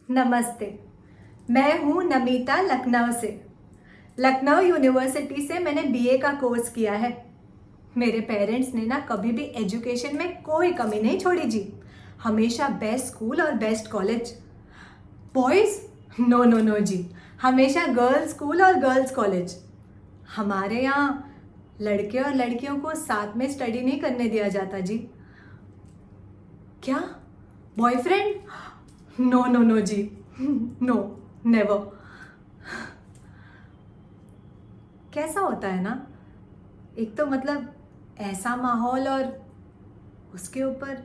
नमस्ते। मैं हूँ नमिता, लखनऊ से। लखनऊ यूनिवर्सिटी से मैंने बीए का कोर्स किया है। मेरे पेरेंट्स ने ना कभी भी एजुकेशन में कोई कमी नहीं छोड़ी जी। हमेशा बेस्ट स्कूल और best college. Boys? No no no जी, हमेशा गर्ल्स स्कूल और गर्ल्स कॉलेज। हमारे यहाँ लड़के और लड़कियों को साथ में स्टडी नहीं करने दिया जाता जी। क्या? बॉयफ्रेंड? नो नो नो जी, नो, नेवर। कैसा होता है ना, एक तो मतलब ऐसा माहौल और उसके ऊपर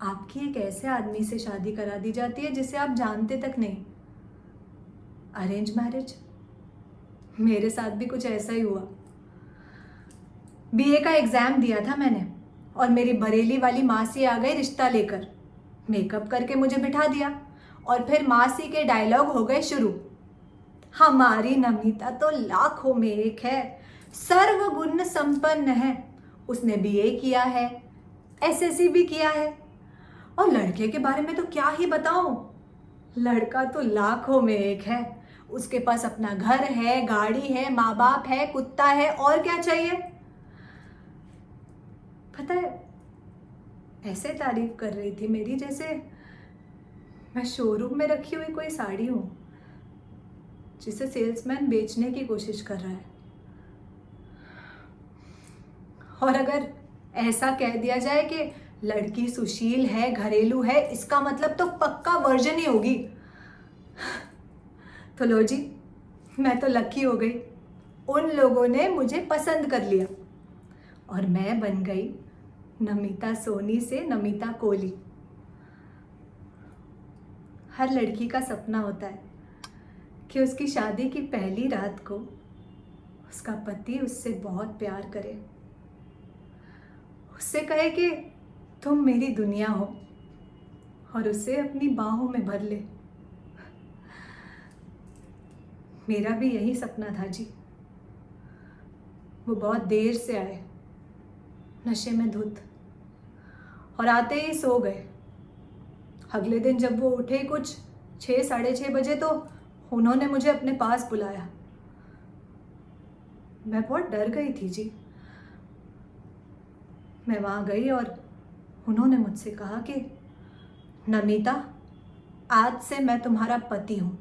आपकी एक ऐसे आदमी से शादी करा दी जाती है जिसे आप जानते तक नहीं। Arrange marriage. मेरे साथ भी कुछ ऐसा ही हुआ। बीए का एग्जाम दिया था मैंने और मेरी बरेली वाली मासी आ गई रिश्ता लेकर। मेकअप करके मुझे बिठा दिया और फिर मासी के डायलॉग हो गए शुरू। हमारी नमिता तो लाखों में एक है, सर्वगुण संपन्न है। उसने बीए किया है, एसएससी भी किया है, और लड़के के बारे में तो क्या ही बताऊं। लड़का तो लाखों में एक है। उसके पास अपना घर है, गाड़ी है, माँ बाप है, कुत्ता है, और क्या चाहिए। पता है, ऐसे तारीफ कर रही थी मेरी जैसे मैं शोरूम में रखी हुई कोई साड़ी हूं जिसे सेल्समैन बेचने की कोशिश कर रहा है। और अगर ऐसा कह दिया जाए कि लड़की सुशील है, घरेलू है, इसका मतलब तो पक्का वर्जन ही होगी। तो लो जी, मैं तो लकी हो गई। उन लोगों ने मुझे पसंद कर लिया और मैं बन गई नमिता सोनी से नमिता कोहली। हर लड़की का सपना होता है कि उसकी शादी की पहली रात को उसका पति उससे बहुत प्यार करे, उससे कहे कि तुम मेरी दुनिया हो, और उसे अपनी बाहों में भर ले। मेरा भी यही सपना था जी। वो बहुत देर से आए, नशे में धुत, और आते ही सो गए। अगले दिन जब वो उठे कुछ 6 साढ़े 6 बजे तो उन्होंने मुझे अपने पास बुलाया। मैं बहुत डर गई थी जी। मैं वहाँ गई और उन्होंने मुझसे कहा कि नमिता, आज से मैं तुम्हारा पति हूँ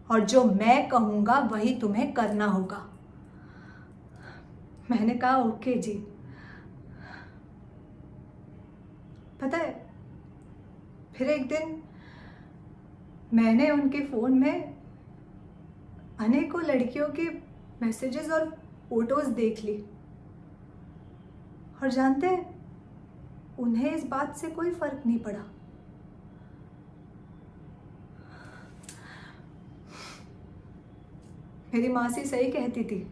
और जो मैं कहूँगा वही तुम्हें करना होगा। मैंने कहा ओके जी। पता है, फिर एक दिन मैंने उनके फ़ोन में अनेकों लड़कियों के मैसेजेस और फोटोज देख ली, और जानते हैं, उन्हें इस बात से कोई फर्क नहीं पड़ा। मेरी मासी सही कहती थी।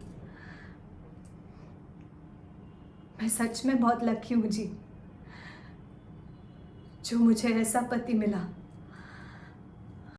मैं सच में बहुत लकी हूँ जी, जो मुझे ऐसा पति मिला।